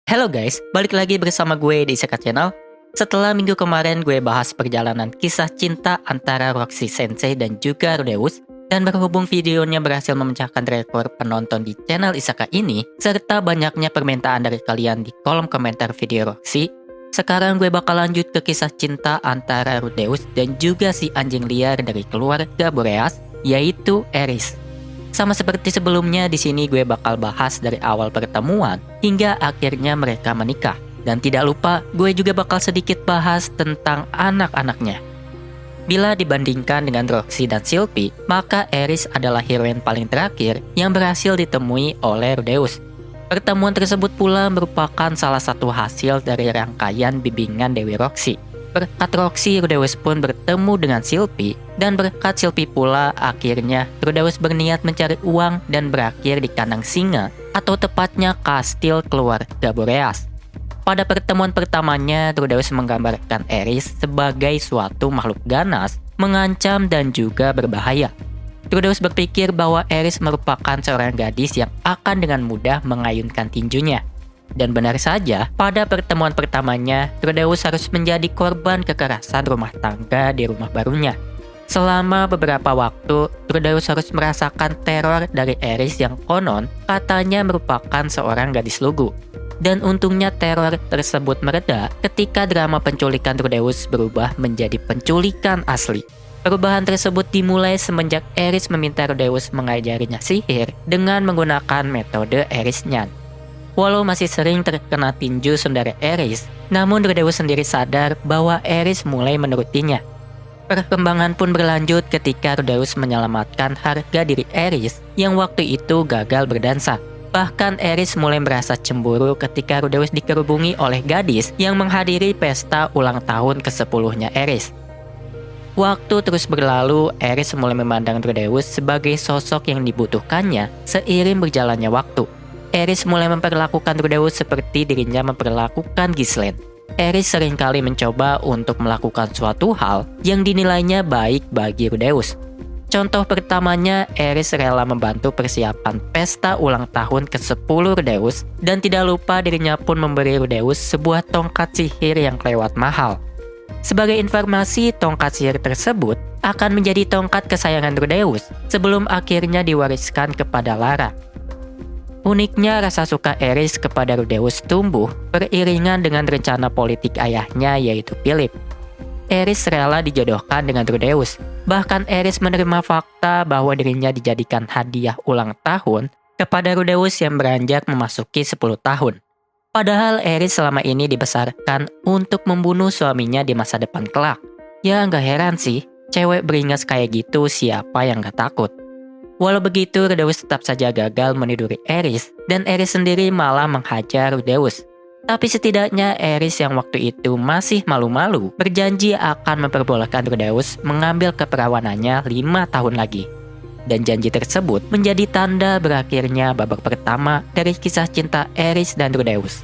Halo guys, balik lagi bersama gue di Isekai Channel. Setelah minggu kemarin gue bahas perjalanan kisah cinta antara Roxy Sensei dan juga Rudeus, dan berhubung videonya berhasil memecahkan rekor penonton di channel Isekai ini, serta banyaknya permintaan dari kalian di kolom komentar video Roxy, sekarang gue bakal lanjut ke kisah cinta antara Rudeus dan juga si anjing liar dari keluarga Boreas, yaitu Eris. Sama seperti sebelumnya, di sini gue bakal bahas dari awal pertemuan hingga akhirnya mereka menikah. Dan tidak lupa, gue juga bakal sedikit bahas tentang anak-anaknya. Bila dibandingkan dengan Roxy dan Sylvie, maka Eris adalah heroin paling terakhir yang berhasil ditemui oleh Rudeus. Pertemuan tersebut pula merupakan salah satu hasil dari rangkaian bimbingan Dewi Roxy. Berkat Roxy, Rudeus pun bertemu dengan Sylvie, dan berkat Sylvie pula akhirnya Rudeus berniat mencari uang dan berakhir di kandang singa, atau tepatnya kastil keluarga Boreas. Pada pertemuan pertamanya, Rudeus menggambarkan Eris sebagai suatu makhluk ganas, mengancam dan juga berbahaya. Rudeus berpikir bahwa Eris merupakan seorang gadis yang akan dengan mudah mengayunkan tinjunya. Dan benar saja, pada pertemuan pertamanya, Rudeus harus menjadi korban kekerasan rumah tangga di rumah barunya. Selama beberapa waktu, Rudeus harus merasakan teror dari Eris yang konon katanya merupakan seorang gadis lugu. Dan untungnya teror tersebut mereda ketika drama penculikan Rudeus berubah menjadi penculikan asli. Perubahan tersebut dimulai semenjak Eris meminta Rudeus mengajarinya sihir dengan menggunakan metode Eris Nyan. Walau masih sering terkena tinju saudara Eris, namun Rudeus sendiri sadar bahwa Eris mulai menurutinya. Perkembangan pun berlanjut ketika Rudeus menyelamatkan harga diri Eris yang waktu itu gagal berdansa. Bahkan Eris mulai merasa cemburu ketika Rudeus dikerubungi oleh gadis yang menghadiri pesta ulang tahun ke-10-nya Eris. Waktu terus berlalu, Eris mulai memandang Rudeus sebagai sosok yang dibutuhkannya seiring berjalannya waktu. Eris mulai memperlakukan Rudeus seperti dirinya memperlakukan Ghislaine. Eris seringkali mencoba untuk melakukan suatu hal yang dinilainya baik bagi Rudeus. Contoh pertamanya, Eris rela membantu persiapan pesta ulang tahun ke-10 Rudeus, dan tidak lupa dirinya pun memberi Rudeus sebuah tongkat sihir yang kelewat mahal. Sebagai informasi, tongkat sihir tersebut akan menjadi tongkat kesayangan Rudeus sebelum akhirnya diwariskan kepada Lara. Uniknya, rasa suka Eris kepada Rudeus tumbuh beriringan dengan rencana politik ayahnya, yaitu Philip. Eris rela dijodohkan dengan Rudeus. Bahkan Eris menerima fakta bahwa dirinya dijadikan hadiah ulang tahun kepada Rudeus yang beranjak memasuki 10 tahun. Padahal Eris selama ini dibesarkan untuk membunuh suaminya di masa depan kelak. Ya nggak heran sih, cewek beringas kayak gitu siapa yang nggak takut. Walau begitu, Rudeus tetap saja gagal meniduri Eris, dan Eris sendiri malah menghajar Rudeus. Tapi setidaknya Eris yang waktu itu masih malu-malu berjanji akan memperbolehkan Rudeus mengambil keperawanannya 5 tahun lagi. Dan janji tersebut menjadi tanda berakhirnya babak pertama dari kisah cinta Eris dan Rudeus.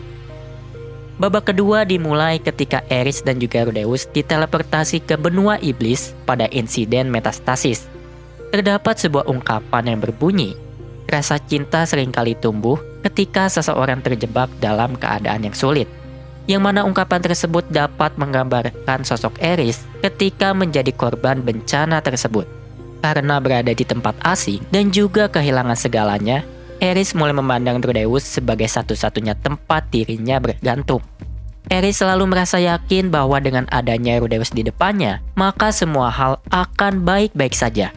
Babak kedua dimulai ketika Eris dan juga Rudeus diteleportasi ke benua iblis pada insiden metastasis. Terdapat sebuah ungkapan yang berbunyi, rasa cinta seringkali tumbuh ketika seseorang terjebak dalam keadaan yang sulit. Yang mana ungkapan tersebut dapat menggambarkan sosok Eris ketika menjadi korban bencana tersebut. Karena berada di tempat asing dan juga kehilangan segalanya, Eris mulai memandang Rudeus sebagai satu-satunya tempat dirinya bergantung. Eris selalu merasa yakin bahwa dengan adanya Rudeus di depannya, maka semua hal akan baik-baik saja.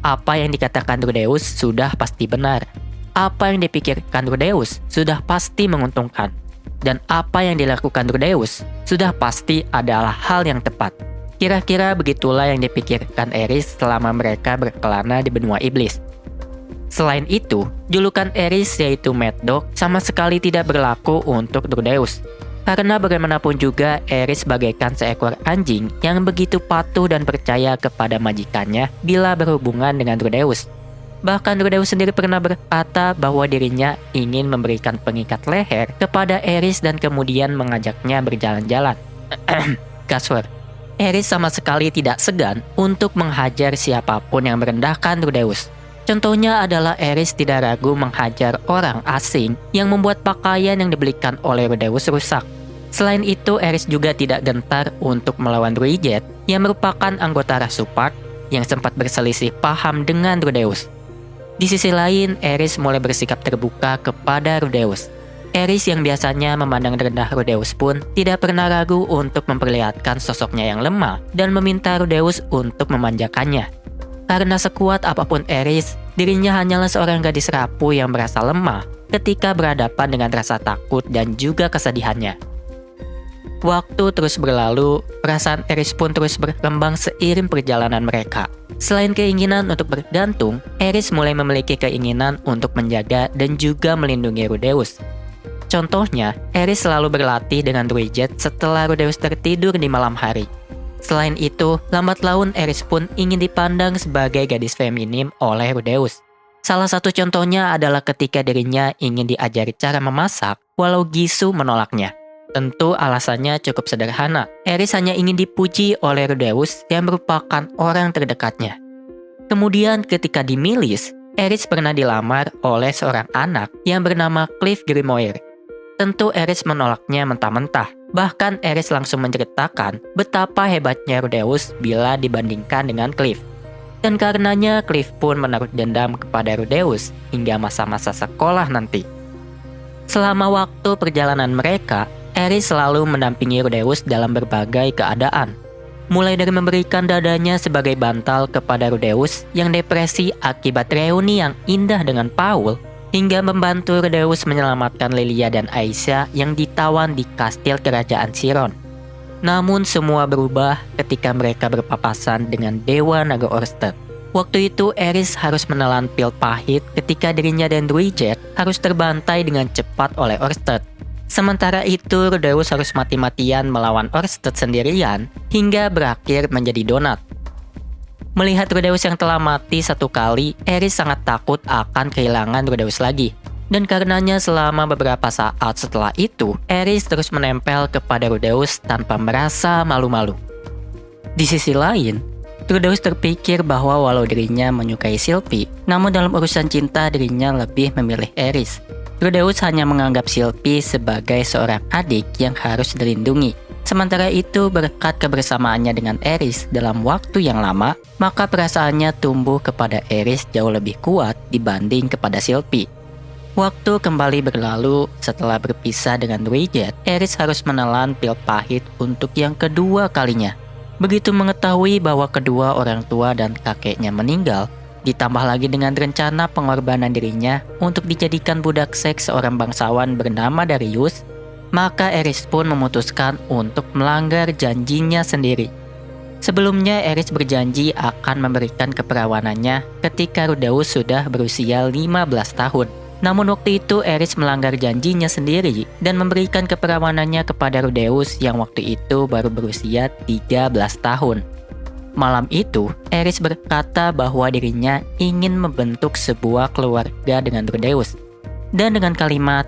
Apa yang dikatakan Rudeus sudah pasti benar. Apa yang dipikirkan Rudeus sudah pasti menguntungkan. Dan apa yang dilakukan Rudeus sudah pasti adalah hal yang tepat. Kira-kira begitulah yang dipikirkan Eris selama mereka berkelana di benua iblis. Selain itu, julukan Eris yaitu Mad Dog sama sekali tidak berlaku untuk Rudeus. Karena bagaimanapun juga, Eris bagaikan seekor anjing yang begitu patuh dan percaya kepada majikannya bila berhubungan dengan Rudeus. Bahkan Rudeus sendiri pernah berkata bahwa dirinya ingin memberikan pengikat leher kepada Eris dan kemudian mengajaknya berjalan-jalan. Gasword. Eris sama sekali tidak segan untuk menghajar siapapun yang merendahkan Rudeus. Contohnya adalah Ares tidak ragu menghajar orang asing yang membuat pakaian yang dibelikan oleh Rudeus rusak. Selain itu, Ares juga tidak gentar untuk melawan Druidjet yang merupakan anggota ras Supart yang sempat berselisih paham dengan Rudeus. Di sisi lain, Ares mulai bersikap terbuka kepada Rudeus. Ares yang biasanya memandang rendah Rudeus pun tidak pernah ragu untuk memperlihatkan sosoknya yang lemah dan meminta Rudeus untuk memanjakannya. Karena sekuat apapun Ares, dirinya hanyalah seorang gadis rapuh yang merasa lemah ketika berhadapan dengan rasa takut dan juga kesedihannya. Waktu terus berlalu, perasaan Ares pun terus berkembang seiring perjalanan mereka. Selain keinginan untuk bergantung, Ares mulai memiliki keinginan untuk menjaga dan juga melindungi Rudeus. Contohnya, Ares selalu berlatih dengan Druidjet setelah Rudeus tertidur di malam hari. Selain itu, lambat laun Ares pun ingin dipandang sebagai gadis feminim oleh Rudeus. Salah satu contohnya adalah ketika dirinya ingin diajari cara memasak, walau Gisu menolaknya. Tentu alasannya cukup sederhana. Ares hanya ingin dipuji oleh Rudeus yang merupakan orang terdekatnya. Kemudian ketika di Milis, Ares pernah dilamar oleh seorang anak yang bernama Cliff Grimoire. Tentu Ares menolaknya mentah-mentah. Bahkan Ares langsung menceritakan betapa hebatnya Rudeus bila dibandingkan dengan Cliff. Dan karenanya Cliff pun menaruh dendam kepada Rudeus hingga masa-masa sekolah nanti. Selama waktu perjalanan mereka, Ares selalu mendampingi Rudeus dalam berbagai keadaan. Mulai dari memberikan dadanya sebagai bantal kepada Rudeus yang depresi akibat reuni yang indah dengan Paul, hingga membantu Rudeus menyelamatkan Lilia dan Aisyah yang ditawan di kastil kerajaan Chiron. Namun semua berubah ketika mereka berpapasan dengan Dewa Naga Orsted. Waktu itu Ares harus menelan pil pahit ketika dirinya dan Druidjet harus terbantai dengan cepat oleh Orsted. Sementara itu Rudeus harus mati-matian melawan Orsted sendirian hingga berakhir menjadi donat. Melihat Rudeus yang telah mati satu kali, Ares sangat takut akan kehilangan Rudeus lagi. Dan karenanya selama beberapa saat setelah itu, Ares terus menempel kepada Rudeus tanpa merasa malu-malu. Di sisi lain, Rudeus terpikir bahwa walau dirinya menyukai Sylvie, namun dalam urusan cinta dirinya lebih memilih Ares. Rudeus hanya menganggap Sylvie sebagai seorang adik yang harus dilindungi. Sementara itu, berkat kebersamaannya dengan Ares dalam waktu yang lama, maka perasaannya tumbuh kepada Ares jauh lebih kuat dibanding kepada Sylvie. Waktu kembali berlalu, setelah berpisah dengan Druidjet, Ares harus menelan pil pahit untuk yang kedua kalinya. Begitu mengetahui bahwa kedua orang tua dan kakeknya meninggal, ditambah lagi dengan rencana pengorbanan dirinya untuk dijadikan budak seks seorang bangsawan bernama Darius, maka Ares pun memutuskan untuk melanggar janjinya sendiri. Sebelumnya Ares berjanji akan memberikan keperawanannya ketika Rudeus sudah berusia 15 tahun. Namun waktu itu Ares melanggar janjinya sendiri dan memberikan keperawanannya kepada Rudeus yang waktu itu baru berusia 13 tahun. Malam itu, Ares berkata bahwa dirinya ingin membentuk sebuah keluarga dengan Rudeus. Dan dengan kalimat,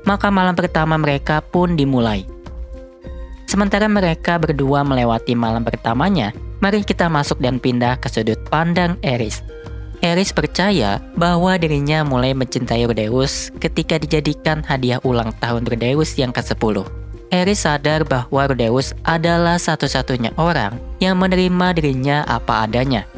maka malam pertama mereka pun dimulai. Sementara mereka berdua melewati malam pertamanya, mari kita masuk dan pindah ke sudut pandang Ares. Ares percaya bahwa dirinya mulai mencintai Rudeus ketika dijadikan hadiah ulang tahun Rudeus yang ke-10. Ares sadar bahwa Rudeus adalah satu-satunya orang yang menerima dirinya apa adanya.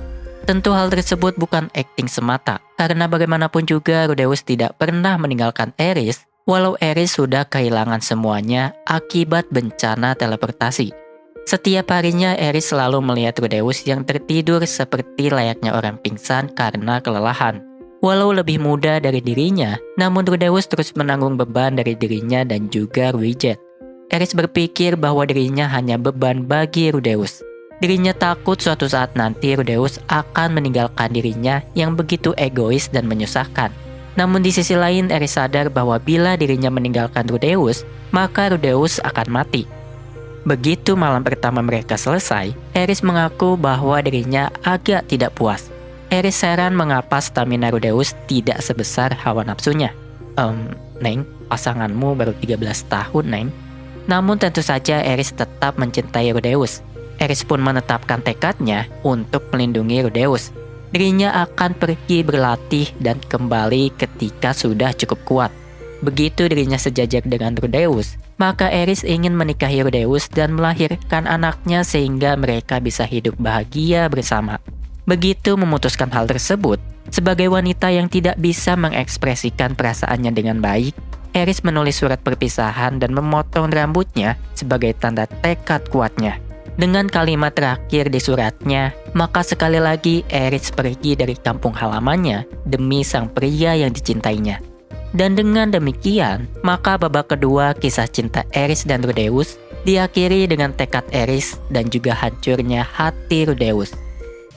Tentu hal tersebut bukan akting semata, karena bagaimanapun juga Rudeus tidak pernah meninggalkan Ares, walau Ares sudah kehilangan semuanya akibat bencana teleportasi. Setiap harinya Ares selalu melihat Rudeus yang tertidur seperti layaknya orang pingsan karena kelelahan. Walau lebih muda dari dirinya, namun Rudeus terus menanggung beban dari dirinya dan juga Druidjet. Ares berpikir bahwa dirinya hanya beban bagi Rudeus. Dirinya takut suatu saat nanti Rudeus akan meninggalkan dirinya yang begitu egois dan menyusahkan. Namun di sisi lain Ares sadar bahwa bila dirinya meninggalkan Rudeus, maka Rudeus akan mati. Begitu malam pertama mereka selesai, Ares mengaku bahwa dirinya agak tidak puas. Ares heran mengapa stamina Rudeus tidak sebesar hawa nafsunya. Neng, pasanganmu baru 13 tahun, Neng. Namun tentu saja Ares tetap mencintai Rudeus. Ares pun menetapkan tekadnya untuk melindungi Rudeus. dirinya akan pergi berlatih dan kembali ketika sudah cukup kuat. Begitu dirinya sejajar dengan Rudeus, maka Eris ingin menikahi Rudeus dan melahirkan anaknya sehingga mereka bisa hidup bahagia bersama. Begitu memutuskan hal tersebut, sebagai wanita yang tidak bisa mengekspresikan perasaannya dengan baik, Eris menulis surat perpisahan dan memotong rambutnya sebagai tanda tekad kuatnya. Dengan kalimat terakhir di suratnya, maka sekali lagi Eris pergi dari kampung halamannya demi sang pria yang dicintainya. Dan dengan demikian, maka babak kedua kisah cinta Eris dan Rudeus diakhiri dengan tekad Eris dan juga hancurnya hati Rudeus.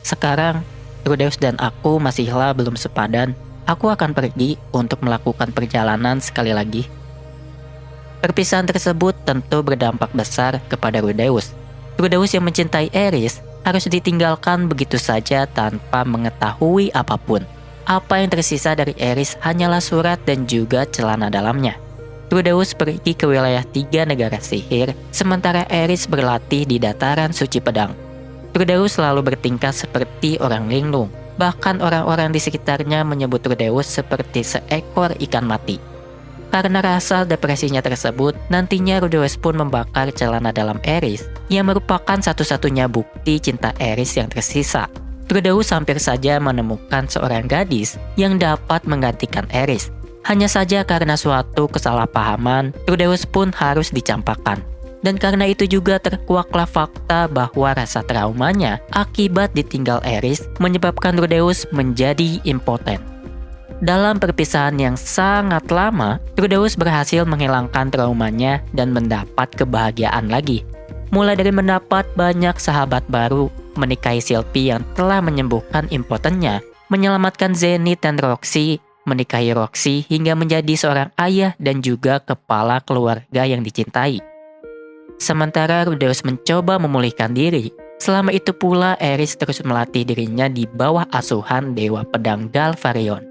Sekarang, Rudeus dan aku masihlah belum sepadan. Aku akan pergi untuk melakukan perjalanan sekali lagi. Perpisahan tersebut tentu berdampak besar kepada Rudeus. Rudeus yang mencintai Eris harus ditinggalkan begitu saja tanpa mengetahui apapun. Apa yang tersisa dari Eris hanyalah surat dan juga celana dalamnya. Rudeus pergi ke wilayah 3 negara sihir, sementara Eris berlatih di dataran suci pedang. Rudeus selalu bertingkah seperti orang linglung, bahkan orang-orang di sekitarnya menyebut Rudeus seperti seekor ikan mati. Karena rasa depresinya tersebut, nantinya Rudeus pun membakar celana dalam Eris, yang merupakan satu-satunya bukti cinta Eris yang tersisa. Rudeus hampir saja menemukan seorang gadis yang dapat menggantikan Eris. Hanya saja karena suatu kesalahpahaman, Rudeus pun harus dicampakkan. Dan karena itu juga terkuaklah fakta bahwa rasa traumanya akibat ditinggal Eris menyebabkan Rudeus menjadi impoten. Dalam perpisahan yang sangat lama, Rudeus berhasil menghilangkan traumanya dan mendapat kebahagiaan lagi. Mulai dari mendapat banyak sahabat baru, menikahi Sylvie yang telah menyembuhkan impotennya, menyelamatkan Zenith dan Roxy, menikahi Roxy hingga menjadi seorang ayah dan juga kepala keluarga yang dicintai. Sementara Rudeus mencoba memulihkan diri, selama itu pula Eris terus melatih dirinya di bawah asuhan Dewa Pedang Galvarion.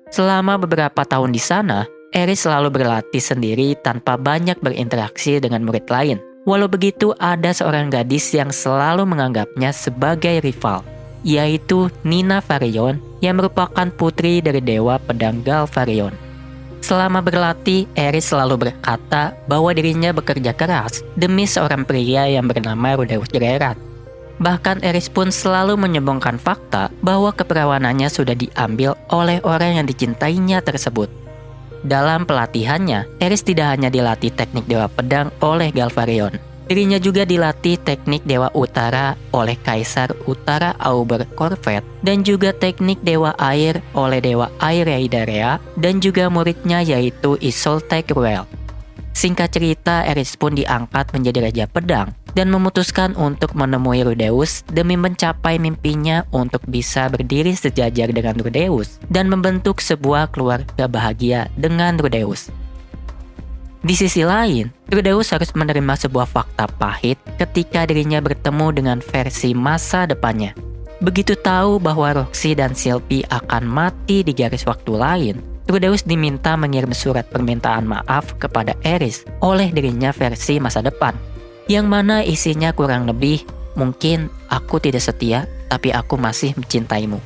Selama beberapa tahun di sana, Eris selalu berlatih sendiri tanpa banyak berinteraksi dengan murid lain. Walau begitu, ada seorang gadis yang selalu menganggapnya sebagai rival, yaitu Nina Varion yang merupakan putri dari Dewa Pedang Galvarion. Selama berlatih, Eris selalu berkata bahwa dirinya bekerja keras demi seorang pria yang bernama Rudeus Gerard. Bahkan Eris pun selalu menyombongkan fakta bahwa keperawanannya sudah diambil oleh orang yang dicintainya tersebut. Dalam pelatihannya, Eris tidak hanya dilatih teknik Dewa Pedang oleh Galvarion. Dirinya juga dilatih teknik Dewa Utara oleh Kaisar Utara Auber Corvet dan juga teknik Dewa Air oleh Dewa Air Yaidarea dan juga muridnya yaitu Isolde Cruel. Singkat cerita, Eris pun diangkat menjadi Raja Pedang dan memutuskan untuk menemui Rudeus demi mencapai mimpinya untuk bisa berdiri sejajar dengan Rudeus dan membentuk sebuah keluarga bahagia dengan Rudeus. Di sisi lain, Rudeus harus menerima sebuah fakta pahit ketika dirinya bertemu dengan versi masa depannya. Begitu tahu bahwa Roxy dan Sylvie akan mati di garis waktu lain, Rudeus diminta mengirim surat permintaan maaf kepada Eris oleh dirinya versi masa depan, yang mana isinya kurang lebih, "Mungkin aku tidak setia, tapi aku masih mencintaimu."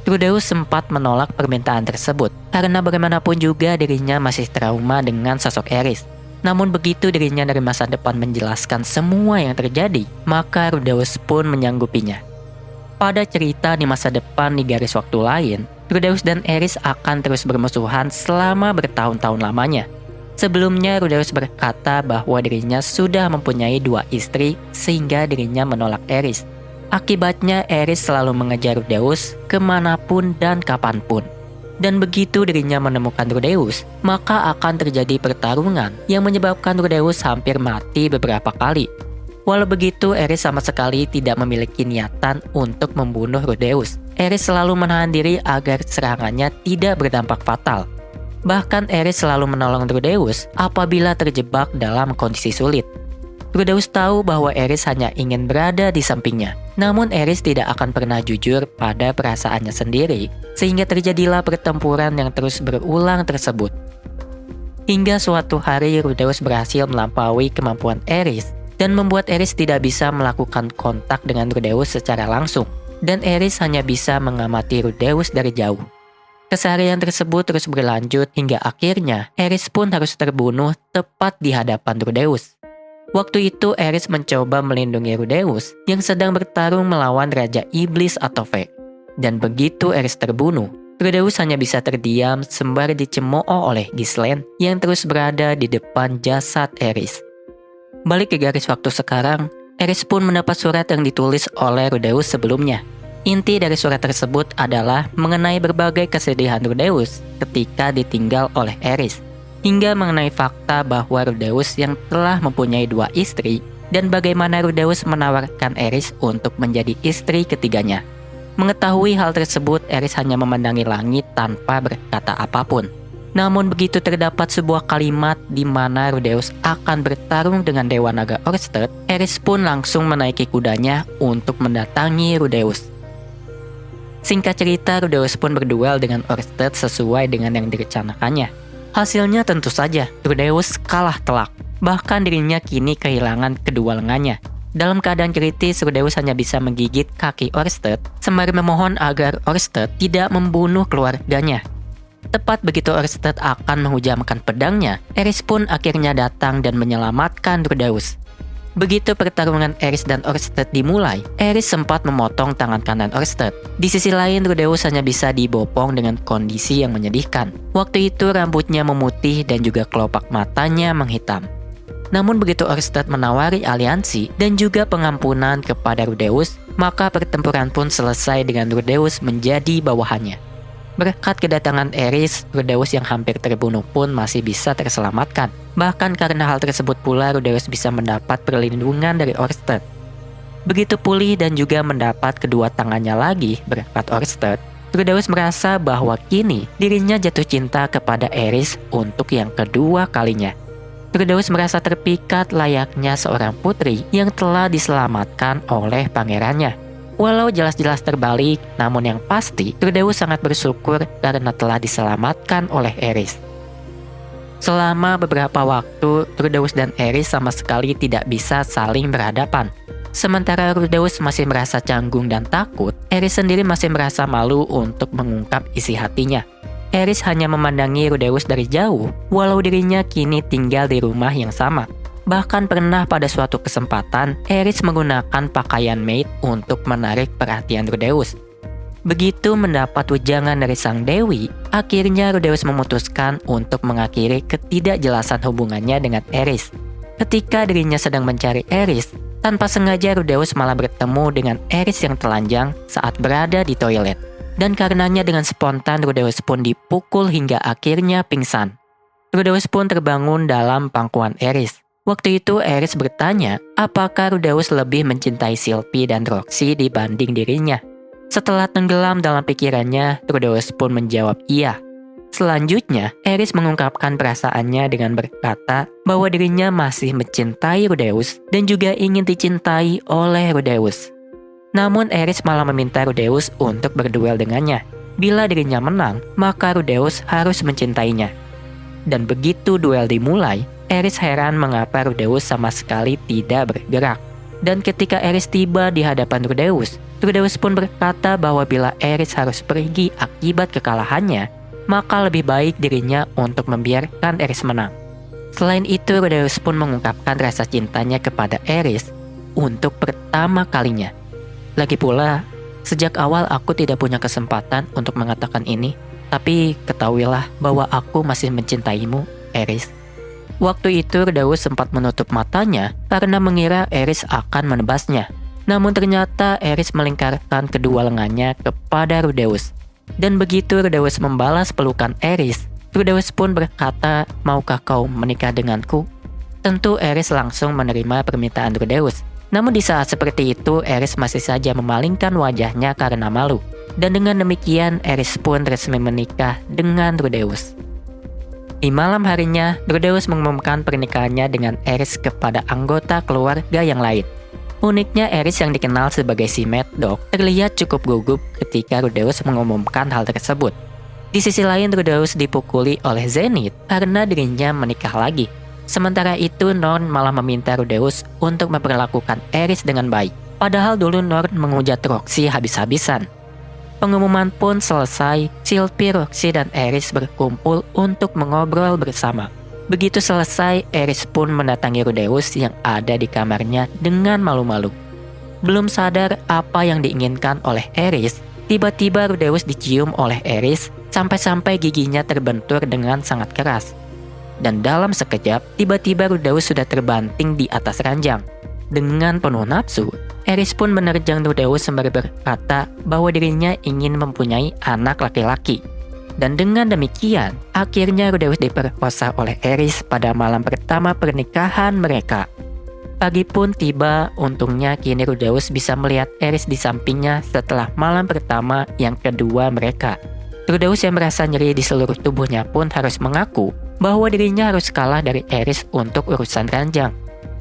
Rudeus sempat menolak permintaan tersebut, karena bagaimanapun juga dirinya masih trauma dengan sosok Eris. Namun begitu dirinya dari masa depan menjelaskan semua yang terjadi, maka Rudeus pun menyanggupinya. Pada cerita di masa depan di garis waktu lain, Rudeus dan Eris akan terus bermusuhan selama bertahun-tahun lamanya. Sebelumnya Rudeus berkata bahwa dirinya sudah mempunyai 2 istri sehingga dirinya menolak Eris. Akibatnya Eris selalu mengejar Rudeus kemanapun dan kapanpun. Dan begitu dirinya menemukan Rudeus, maka akan terjadi pertarungan yang menyebabkan Rudeus hampir mati beberapa kali. Walau begitu, Eris sama sekali tidak memiliki niatan untuk membunuh Rudeus. Eris selalu menahan diri agar serangannya tidak berdampak fatal. Bahkan Eris selalu menolong Rudeus apabila terjebak dalam kondisi sulit. Rudeus tahu bahwa Eris hanya ingin berada di sampingnya. Namun Eris tidak akan pernah jujur pada perasaannya sendiri, sehingga terjadilah pertempuran yang terus berulang tersebut. Hingga suatu hari Rudeus berhasil melampaui kemampuan Eris dan membuat Eris tidak bisa melakukan kontak dengan Rudeus secara langsung. dan Eris hanya bisa mengamati Rudeus dari jauh. Keseharian tersebut terus berlanjut hingga akhirnya Eris pun harus terbunuh tepat di hadapan Rudeus. Waktu itu Eris mencoba melindungi Rudeus yang sedang bertarung melawan Raja Iblis atau Ve. Dan begitu Eris terbunuh, Rudeus hanya bisa terdiam sembari dicemooh oleh Ghislaine yang terus berada di depan jasad Eris. Balik ke garis waktu sekarang, Eris pun mendapat surat yang ditulis oleh Rudeus sebelumnya. Inti dari surat tersebut adalah mengenai berbagai kesedihan Rudeus ketika ditinggal oleh Eris, hingga mengenai fakta bahwa Rudeus yang telah mempunyai 2 istri dan bagaimana Rudeus menawarkan Eris untuk menjadi istri ketiganya. Mengetahui hal tersebut, Eris hanya memandangi langit tanpa berkata apapun. Namun begitu terdapat sebuah kalimat di mana Rudeus akan bertarung dengan Dewa Naga Orsted, Eris pun langsung menaiki kudanya untuk mendatangi Rudeus. Singkat cerita, Rudeus pun berduel dengan Orsted sesuai dengan yang direncanakannya. Hasilnya tentu saja, Rudeus kalah telak. Bahkan dirinya kini kehilangan kedua lengannya. Dalam keadaan kritis, Rudeus hanya bisa menggigit kaki Orsted sembari memohon agar Orsted tidak membunuh keluarganya. Tepat begitu Orsted akan menghujamkan pedangnya, Eris pun akhirnya datang dan menyelamatkan Rudeus. Begitu pertarungan Eris dan Orsted dimulai, Eris sempat memotong tangan kanan Orsted. Di sisi lain, Rudeus hanya bisa dibopong dengan kondisi yang menyedihkan. Waktu itu rambutnya memutih dan juga kelopak matanya menghitam. Namun begitu Orsted menawari aliansi dan juga pengampunan kepada Rudeus, maka pertempuran pun selesai dengan Rudeus menjadi bawahannya. Berkat kedatangan Eris, Rudeus yang hampir terbunuh pun masih bisa terselamatkan. Bahkan karena hal tersebut pula Rudeus bisa mendapat perlindungan dari Orsted. Begitu pulih dan juga mendapat kedua tangannya lagi berkat Orsted, Rudeus merasa bahwa kini dirinya jatuh cinta kepada Eris untuk yang kedua kalinya. Rudeus merasa terpikat layaknya seorang putri yang telah diselamatkan oleh pangerannya. Walau jelas-jelas terbalik, namun yang pasti Rudeus sangat bersyukur karena telah diselamatkan oleh Eris. Selama beberapa waktu, Rudeus dan Eris sama sekali tidak bisa saling berhadapan. Sementara Rudeus masih merasa canggung dan takut, Eris sendiri masih merasa malu untuk mengungkap isi hatinya. Eris hanya memandangi Rudeus dari jauh, walau dirinya kini tinggal di rumah yang sama. Bahkan pernah pada suatu kesempatan, Eris menggunakan pakaian maid untuk menarik perhatian Rudeus. Begitu mendapat wejangan dari sang dewi, akhirnya Rudeus memutuskan untuk mengakhiri ketidakjelasan hubungannya dengan Eris. Ketika dirinya sedang mencari Eris, tanpa sengaja Rudeus malah bertemu dengan Eris yang telanjang saat berada di toilet. Dan karenanya dengan spontan Rudeus pun dipukul hingga akhirnya pingsan. Rudeus pun terbangun dalam pangkuan Eris. Waktu itu Eris bertanya apakah Rudeus lebih mencintai Sylvie dan Roxy dibanding dirinya. Setelah tenggelam dalam pikirannya, Rudeus pun menjawab iya. Selanjutnya, Eris mengungkapkan perasaannya dengan berkata bahwa dirinya masih mencintai Rudeus dan juga ingin dicintai oleh Rudeus. Namun Eris malah meminta Rudeus untuk berduel dengannya. Bila dirinya menang, maka Rudeus harus mencintainya. Dan begitu duel dimulai, Eris heran mengapa Rudeus sama sekali tidak bergerak. Dan ketika Eris tiba di hadapan Rudeus pun berkata bahwa bila Eris harus pergi akibat kekalahannya, maka lebih baik dirinya untuk membiarkan Eris menang. Selain itu, Rudeus pun mengungkapkan rasa cintanya kepada Eris untuk pertama kalinya. Lagi pula, sejak awal aku tidak punya kesempatan untuk mengatakan ini, tapi ketahuilah bahwa aku masih mencintaimu, Eris. Waktu itu Rudeus sempat menutup matanya karena mengira Eris akan menebasnya. Namun ternyata Eris melingkarkan kedua lengannya kepada Rudeus. Dan begitu Rudeus membalas pelukan Eris, Rudeus pun berkata, "Maukah kau menikah denganku?" Tentu Eris langsung menerima permintaan Rudeus. Namun di saat seperti itu Eris masih saja memalingkan wajahnya karena malu. Dan dengan demikian Eris pun resmi menikah dengan Rudeus. Di malam harinya, Rudeus mengumumkan pernikahannya dengan Eris kepada anggota keluarga yang lain. Uniknya Eris yang dikenal sebagai si Mad Dog terlihat cukup gugup ketika Rudeus mengumumkan hal tersebut. Di sisi lain Rudeus dipukuli oleh Zenith karena dirinya menikah lagi. Sementara itu Norn malah meminta Rudeus untuk memperlakukan Eris dengan baik. Padahal dulu Norn menghujat Roxy habis-habisan. Pengumuman pun selesai, Sylvie, Roxy, dan Eris berkumpul untuk mengobrol bersama. Begitu selesai, Eris pun mendatangi Rudeus yang ada di kamarnya dengan malu-malu. Belum sadar apa yang diinginkan oleh Eris, tiba-tiba Rudeus dicium oleh Eris sampai-sampai giginya terbentur dengan sangat keras. Dan dalam sekejap, tiba-tiba Rudeus sudah terbanting di atas ranjang. Dengan penuh nafsu, Eris pun menerjang Rudeus sembari berkata bahwa dirinya ingin mempunyai anak laki-laki. Dan dengan demikian, akhirnya Rudeus diperkosa oleh Eris pada malam pertama pernikahan mereka. Pagi pun tiba, untungnya kini Rudeus bisa melihat Eris di sampingnya setelah malam pertama yang kedua mereka. Rudeus yang merasa nyeri di seluruh tubuhnya pun harus mengaku bahwa dirinya harus kalah dari Eris untuk urusan ranjang.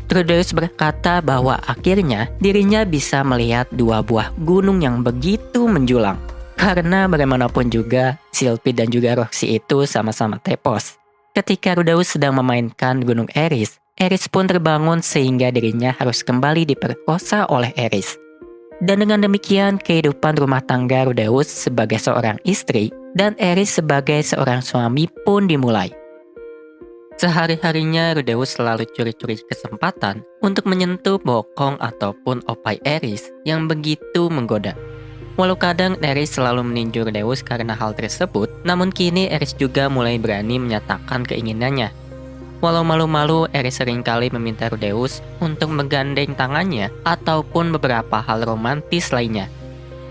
Rudeus berkata bahwa akhirnya dirinya bisa melihat dua buah gunung yang begitu menjulang. Karena bagaimanapun juga, Sylvie dan juga Roxy itu sama-sama tepos. Ketika Rudeus sedang memainkan gunung Eris, Eris pun terbangun sehingga dirinya harus kembali diperkosa oleh Eris. Dan dengan demikian, kehidupan rumah tangga Rudeus sebagai seorang istri dan Eris sebagai seorang suami pun dimulai. Sehari-harinya Rudeus selalu curi-curi kesempatan untuk menyentuh bokong ataupun opai Eris yang begitu menggoda. Walau kadang Eris selalu meninju Rudeus karena hal tersebut, namun kini Eris juga mulai berani menyatakan keinginannya. Walau malu-malu, Eris seringkali meminta Rudeus untuk menggandeng tangannya ataupun beberapa hal romantis lainnya.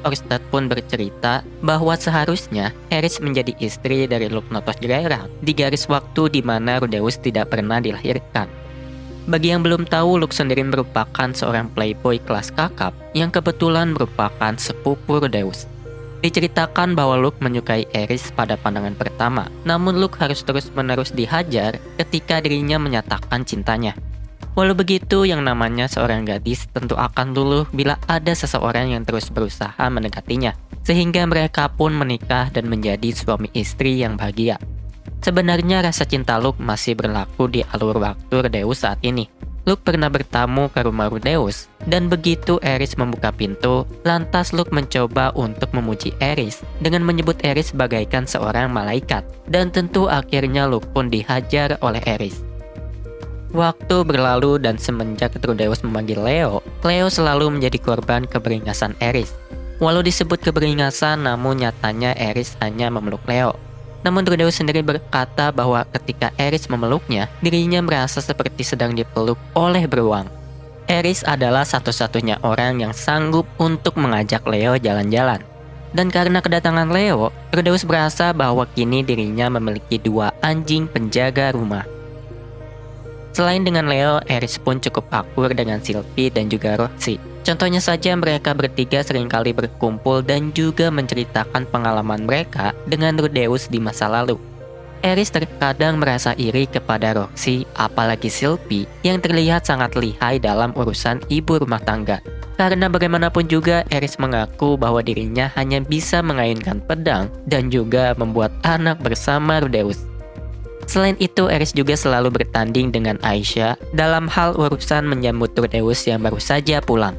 Orsted pun bercerita bahwa seharusnya Eris menjadi istri dari Lugnotos Geralt di garis waktu di mana Rudeus tidak pernah dilahirkan. Bagi yang belum tahu, Lug sendiri merupakan seorang playboy kelas kakap yang kebetulan merupakan sepupu Rudeus. Diceritakan bahwa Lug menyukai Eris pada pandangan pertama, namun Lug harus terus-menerus dihajar ketika dirinya menyatakan cintanya. Walau begitu, yang namanya seorang gadis tentu akan luluh bila ada seseorang yang terus berusaha mendekatinya, sehingga mereka pun menikah dan menjadi suami istri yang bahagia. Sebenarnya rasa cinta Lug masih berlaku di alur waktu Rudeus saat ini. Lug pernah bertamu ke rumah Rudeus, dan begitu Eris membuka pintu, lantas Lug mencoba untuk memuji Eris dengan menyebut Eris bagaikan seorang malaikat, dan tentu akhirnya Lug pun dihajar oleh Eris. Waktu berlalu dan semenjak Rudeus memanggil Leo, Leo selalu menjadi korban keberingasan Eris. Walau disebut keberingasan, namun nyatanya Eris hanya memeluk Leo. Namun Rudeus sendiri berkata bahwa ketika Eris memeluknya, dirinya merasa seperti sedang dipeluk oleh beruang. Eris adalah satu-satunya orang yang sanggup untuk mengajak Leo jalan-jalan. Dan karena kedatangan Leo, Rudeus berasa bahwa kini dirinya memiliki dua anjing penjaga rumah. Selain dengan Leo, Eris pun cukup akur dengan Sylvie dan juga Roxy. Contohnya saja mereka bertiga seringkali berkumpul dan juga menceritakan pengalaman mereka dengan Rudeus di masa lalu. Eris terkadang merasa iri kepada Roxy, apalagi Sylvie yang terlihat sangat lihai dalam urusan ibu rumah tangga. Karena bagaimanapun juga Eris mengaku bahwa dirinya hanya bisa mengayunkan pedang dan juga membuat anak bersama Rudeus. Selain itu, Eris juga selalu bertanding dengan Aisyah dalam hal urusan menyambut Rudeus yang baru saja pulang.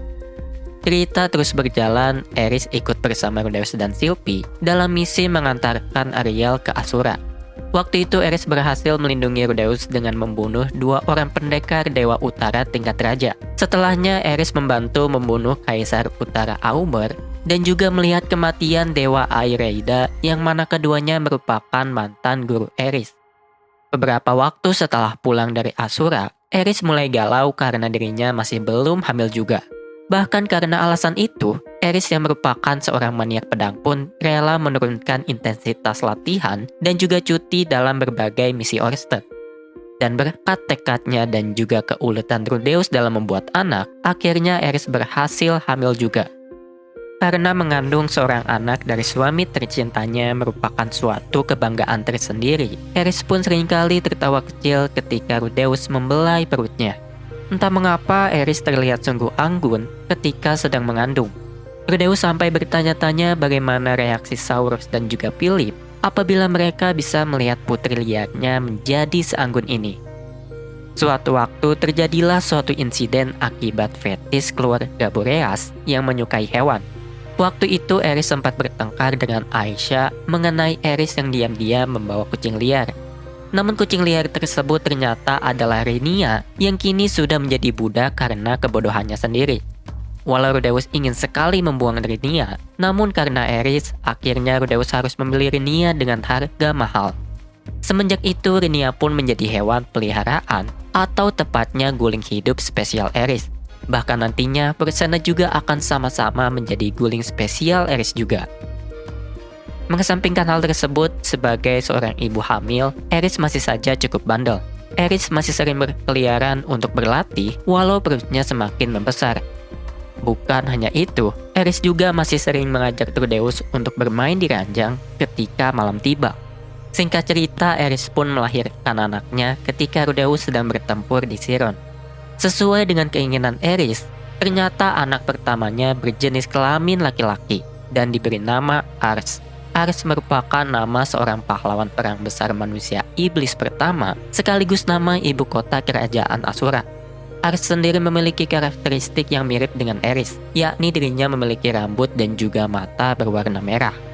Cerita terus berjalan, Eris ikut bersama Rudeus dan Sylvie dalam misi mengantarkan Ariel ke Asura. Waktu itu Eris berhasil melindungi Rudeus dengan membunuh dua orang pendekar Dewa Utara tingkat raja. Setelahnya Eris membantu membunuh Kaisar Utara Aumer dan juga melihat kematian Dewa Aireida yang mana keduanya merupakan mantan guru Eris. Beberapa waktu setelah pulang dari Asura, Eris mulai galau karena dirinya masih belum hamil juga. Bahkan karena alasan itu, Eris yang merupakan seorang maniak pedang pun rela menurunkan intensitas latihan dan juga cuti dalam berbagai misi Orsted. Dan berkat tekadnya dan juga keuletan Rudeus dalam membuat anak, akhirnya Eris berhasil hamil juga. Karena mengandung seorang anak dari suami tercintanya merupakan suatu kebanggaan tersendiri, Eris pun seringkali tertawa kecil ketika Rudeus membelai perutnya. Entah mengapa Eris terlihat sungguh anggun ketika sedang mengandung. Rudeus sampai bertanya-tanya bagaimana reaksi Saurus dan juga Philip apabila mereka bisa melihat putri liarnya menjadi seanggun ini. Suatu waktu terjadilah suatu insiden akibat fetis keluarga Boreas yang menyukai hewan. Waktu itu Eris sempat bertengkar dengan Aisyah mengenai Eris yang diam-diam membawa kucing liar. Namun kucing liar tersebut ternyata adalah Renia yang kini sudah menjadi budak karena kebodohannya sendiri. Walau Rudeus ingin sekali membuang Renia, namun karena Eris, akhirnya Rudeus harus membeli Renia dengan harga mahal. Semenjak itu Renia pun menjadi hewan peliharaan atau tepatnya guling hidup spesial Eris. Bahkan nantinya Persena juga akan sama-sama menjadi guling spesial Eris juga. Mengesampingkan hal tersebut, sebagai seorang ibu hamil, Eris masih saja cukup bandel. Eris masih sering berkeliaran untuk berlatih walau perutnya semakin membesar. Bukan hanya itu, Eris juga masih sering mengajak Rudeus untuk bermain di ranjang ketika malam tiba. Singkat cerita, Eris pun melahirkan anaknya ketika Rudeus sedang bertempur di Siron. Sesuai dengan keinginan Eris, ternyata anak pertamanya berjenis kelamin laki-laki dan diberi nama Ars. Ars merupakan nama seorang pahlawan perang besar manusia iblis pertama, sekaligus nama ibu kota kerajaan Asura. Ars sendiri memiliki karakteristik yang mirip dengan Eris, yakni dirinya memiliki rambut dan juga mata berwarna merah.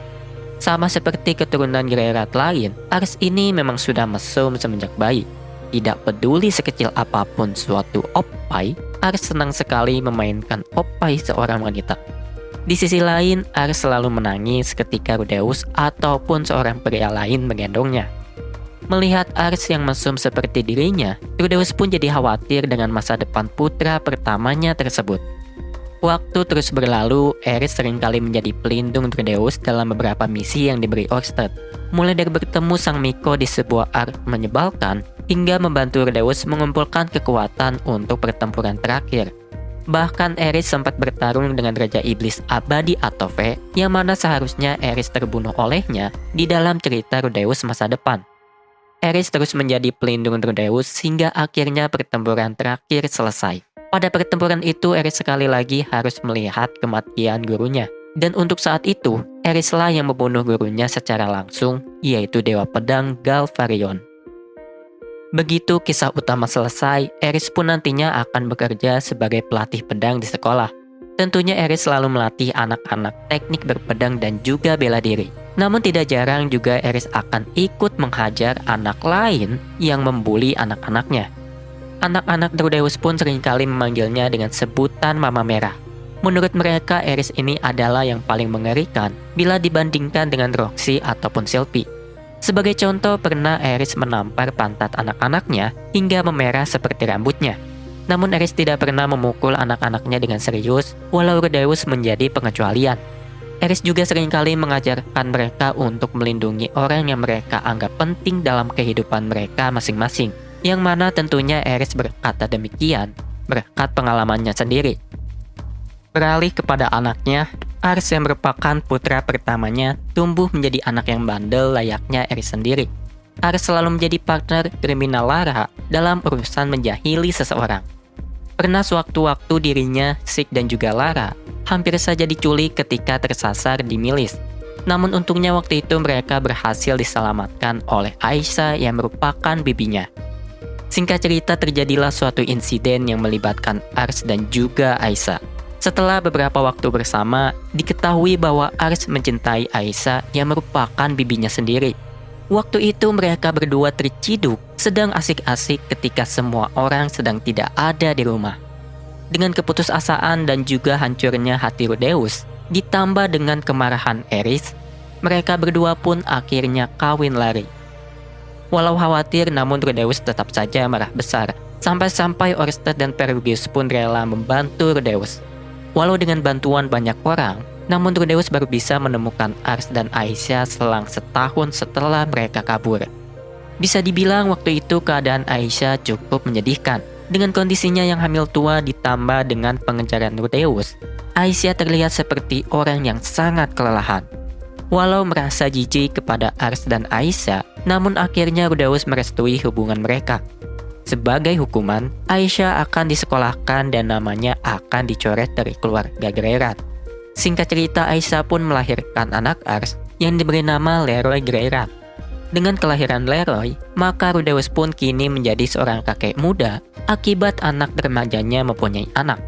Sama seperti keturunan Greirat lain, Ars ini memang sudah mesum semenjak bayi. Tidak peduli sekecil apapun suatu oppai, Ars senang sekali memainkan oppai seorang wanita. Di sisi lain, Ars selalu menangis ketika Rudeus ataupun seorang pria lain menggendongnya. Melihat Ars yang mesum seperti dirinya, Rudeus pun jadi khawatir dengan masa depan putra pertamanya tersebut. Waktu terus berlalu, Eris seringkali menjadi pelindung Rudeus dalam beberapa misi yang diberi Orsted. Mulai dari bertemu Sang Miko di sebuah ark menyebalkan, hingga membantu Rudeus mengumpulkan kekuatan untuk pertempuran terakhir. Bahkan Eris sempat bertarung dengan Raja Iblis Abadi Atove, yang mana seharusnya Eris terbunuh olehnya di dalam cerita Rudeus masa depan. Eris terus menjadi pelindung Rudeus hingga akhirnya pertempuran terakhir selesai. Pada pertempuran itu, Eris sekali lagi harus melihat kematian gurunya. Dan untuk saat itu, Erislah yang membunuh gurunya secara langsung, yaitu Dewa Pedang Galvarion. Begitu kisah utama selesai, Eris pun nantinya akan bekerja sebagai pelatih pedang di sekolah. Tentunya Eris selalu melatih anak-anak teknik berpedang dan juga bela diri. Namun tidak jarang juga Eris akan ikut menghajar anak lain yang membuli anak-anaknya. Anak-anak Rudeus pun seringkali memanggilnya dengan sebutan Mama Merah. Menurut mereka, Eris ini adalah yang paling mengerikan bila dibandingkan dengan Roxy ataupun Sylvie. Sebagai contoh, pernah Eris menampar pantat anak-anaknya hingga memerah seperti rambutnya. Namun Eris tidak pernah memukul anak-anaknya dengan serius, walau Rudeus menjadi pengecualian. Eris juga seringkali mengajarkan mereka untuk melindungi orang yang mereka anggap penting dalam kehidupan mereka masing-masing. Yang mana tentunya Eris berkata demikian berkat pengalamannya sendiri. Beralih kepada anaknya, Ars yang merupakan putra pertamanya tumbuh menjadi anak yang bandel layaknya Eris sendiri. Ars selalu menjadi partner kriminal Lara dalam urusan menjahili seseorang. Pernah sewaktu-waktu dirinya, Sik dan juga Lara hampir saja diculik ketika tersasar di milis. Namun untungnya waktu itu mereka berhasil diselamatkan oleh Aisyah yang merupakan bibinya. Singkat cerita, terjadilah suatu insiden yang melibatkan Ars dan juga Aisyah. Setelah beberapa waktu bersama, diketahui bahwa Ars mencintai Aisyah yang merupakan bibinya sendiri. Waktu itu mereka berdua terciduk, sedang asik-asik ketika semua orang sedang tidak ada di rumah. Dengan keputusasaan dan juga hancurnya hati Rudeus, ditambah dengan kemarahan Eris, mereka berdua pun akhirnya kawin lari. Walau khawatir, namun Rudeus tetap saja marah besar. Sampai-sampai Orsted dan Perugius pun rela membantu Rudeus. Walau dengan bantuan banyak orang, namun Rudeus baru bisa menemukan Ars dan Aisyah selang setahun setelah mereka kabur. Bisa dibilang waktu itu keadaan Aisyah cukup menyedihkan. Dengan kondisinya yang hamil tua ditambah dengan pengejaran Rudeus, Aisyah terlihat seperti orang yang sangat kelelahan. Walau merasa jijik kepada Ars dan Aisyah, namun akhirnya Rudeus merestui hubungan mereka. Sebagai hukuman, Aisyah akan disekolahkan dan namanya akan dicoret dari keluarga Greirat. Singkat cerita, Aisyah pun melahirkan anak Ars yang diberi nama Leroy Greirat. Dengan kelahiran Leroy, maka Rudeus pun kini menjadi seorang kakek muda akibat anak remajanya mempunyai anak.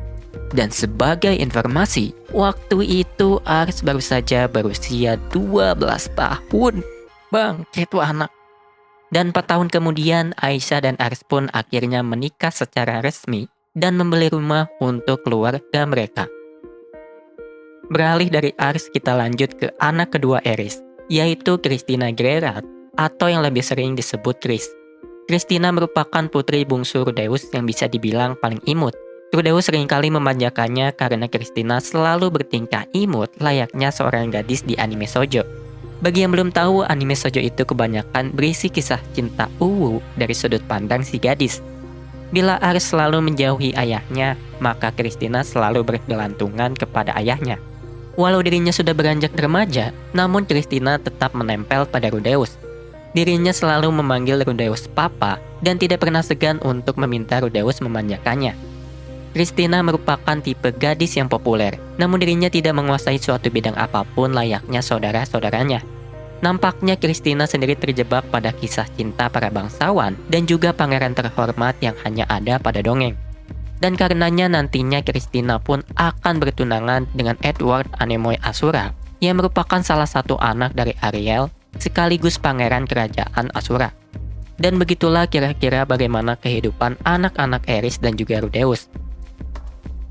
Dan sebagai informasi, waktu itu Ars baru saja berusia 12 tahun. Bang, itu anak. Dan 4 tahun kemudian, Aisyah dan Ars pun akhirnya menikah secara resmi dan membeli rumah untuk keluarga mereka. Beralih dari Ars, kita lanjut ke anak kedua Eris, yaitu Christina Grerat, atau yang lebih sering disebut Chris. Christina merupakan putri bungsu Rudeus yang bisa dibilang paling imut. Rudeus seringkali memanjakannya karena Christina selalu bertingkah imut layaknya seorang gadis di anime shoujo. Bagi yang belum tahu, anime shoujo itu kebanyakan berisi kisah cinta uwu dari sudut pandang si gadis. Bila Ars selalu menjauhi ayahnya, maka Christina selalu bergelantungan kepada ayahnya. Walau dirinya sudah beranjak remaja, namun Christina tetap menempel pada Rudeus. Dirinya selalu memanggil Rudeus papa dan tidak pernah segan untuk meminta Rudeus memanjakannya. Christina merupakan tipe gadis yang populer, namun dirinya tidak menguasai suatu bidang apapun layaknya saudara-saudaranya. Nampaknya Christina sendiri terjebak pada kisah cinta para bangsawan dan juga pangeran terhormat yang hanya ada pada dongeng. Dan karenanya nantinya Christina pun akan bertunangan dengan Edward Anemoy Asura yang merupakan salah satu anak dari Ariel sekaligus pangeran kerajaan Asura. Dan begitulah kira-kira bagaimana kehidupan anak-anak Eris dan juga Rudeus.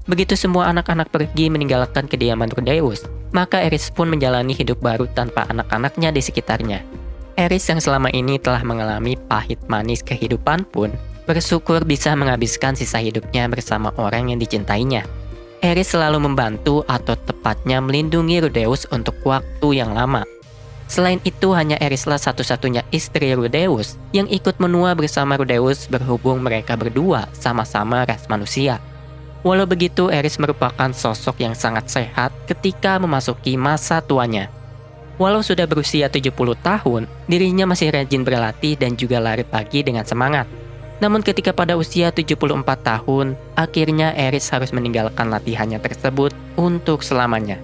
Begitu semua anak-anak pergi meninggalkan kediaman Rudeus, maka Eris pun menjalani hidup baru tanpa anak-anaknya di sekitarnya. Eris yang selama ini telah mengalami pahit manis kehidupan pun bersyukur bisa menghabiskan sisa hidupnya bersama orang yang dicintainya. Eris selalu membantu atau tepatnya melindungi Rudeus untuk waktu yang lama. Selain itu, hanya Erislah satu-satunya istri Rudeus yang ikut menua bersama Rudeus berhubung mereka berdua sama-sama ras manusia. Walau begitu, Eris merupakan sosok yang sangat sehat ketika memasuki masa tuanya. Walau sudah berusia 70 tahun, dirinya masih rajin berlatih dan juga lari pagi dengan semangat. Namun ketika pada usia 74 tahun, akhirnya Eris harus meninggalkan latihannya tersebut untuk selamanya.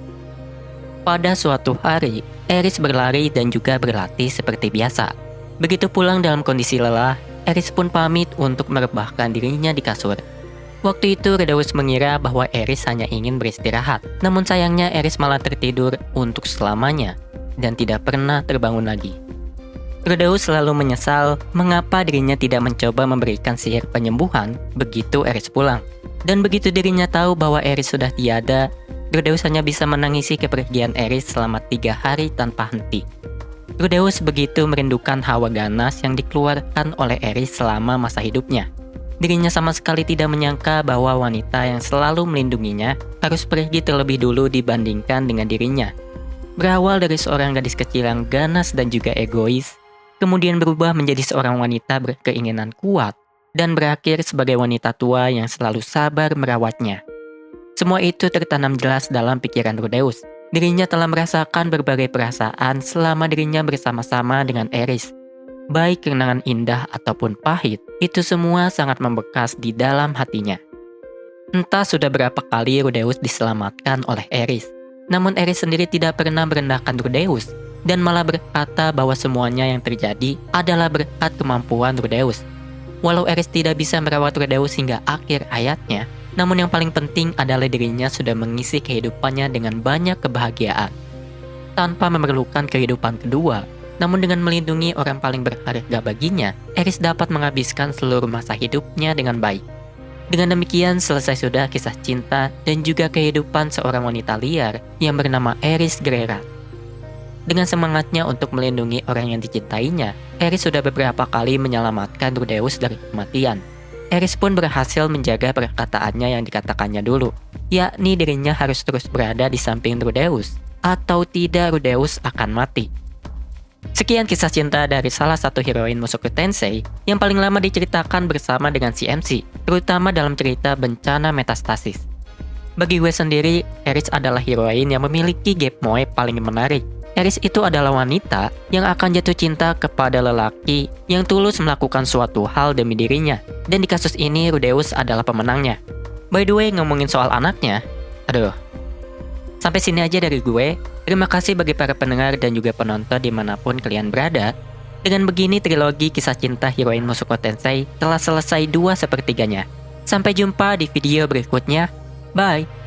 Pada suatu hari, Eris berlari dan juga berlatih seperti biasa. Begitu pulang dalam kondisi lelah, Eris pun pamit untuk merebahkan dirinya di kasur. Waktu itu Rudeus mengira bahwa Eris hanya ingin beristirahat. Namun sayangnya Eris malah tertidur untuk selamanya dan tidak pernah terbangun lagi. Rudeus selalu menyesal mengapa dirinya tidak mencoba memberikan sihir penyembuhan begitu Eris pulang. Dan begitu dirinya tahu bahwa Eris sudah tiada, Rudeus hanya bisa menangisi kepergian Eris selama 3 hari tanpa henti. Rudeus begitu merindukan hawa ganas yang dikeluarkan oleh Eris selama masa hidupnya. Dirinya sama sekali tidak menyangka bahwa wanita yang selalu melindunginya harus pergi terlebih dulu dibandingkan dengan dirinya. Berawal dari seorang gadis kecil yang ganas dan juga egois, kemudian berubah menjadi seorang wanita berkeinginan kuat, dan berakhir sebagai wanita tua yang selalu sabar merawatnya. Semua itu tertanam jelas dalam pikiran Rudeus. Dirinya telah merasakan berbagai perasaan selama dirinya bersama-sama dengan Eris. Baik kenangan indah ataupun pahit, itu semua sangat membekas di dalam hatinya. Entah sudah berapa kali Rudeus diselamatkan oleh Eris. Namun Eris sendiri tidak pernah merendahkan Rudeus, dan malah berkata bahwa semuanya yang terjadi adalah berkat kemampuan Rudeus. Walau Eris tidak bisa merawat Rudeus hingga akhir hayatnya, namun yang paling penting adalah dirinya sudah mengisi kehidupannya dengan banyak kebahagiaan. Tanpa memerlukan kehidupan kedua, namun dengan melindungi orang paling berharga baginya, Eris dapat menghabiskan seluruh masa hidupnya dengan baik. Dengan demikian selesai sudah kisah cinta dan juga kehidupan seorang wanita liar yang bernama Eris Grerat. Dengan semangatnya untuk melindungi orang yang dicintainya, Eris sudah beberapa kali menyelamatkan Rudeus dari kematian. Eris pun berhasil menjaga perkataannya yang dikatakannya dulu, yakni dirinya harus terus berada di samping Rudeus, atau tidak Rudeus akan mati. Sekian kisah cinta dari salah satu heroin Mushoku Tensei yang paling lama diceritakan bersama dengan si MC, terutama dalam cerita bencana metastasis. Bagi gue sendiri, Eris adalah heroin yang memiliki gap moe paling menarik. Eris itu adalah wanita yang akan jatuh cinta kepada lelaki yang tulus melakukan suatu hal demi dirinya. Dan di kasus ini Rudeus adalah pemenangnya. By the way, ngomongin soal anaknya, sampai sini aja dari gue. Terima kasih bagi para pendengar dan juga penonton dimanapun kalian berada. Dengan begini trilogi kisah cinta heroin Mushoku Tensei telah selesai 2/3-nya. Sampai jumpa di video berikutnya. Bye!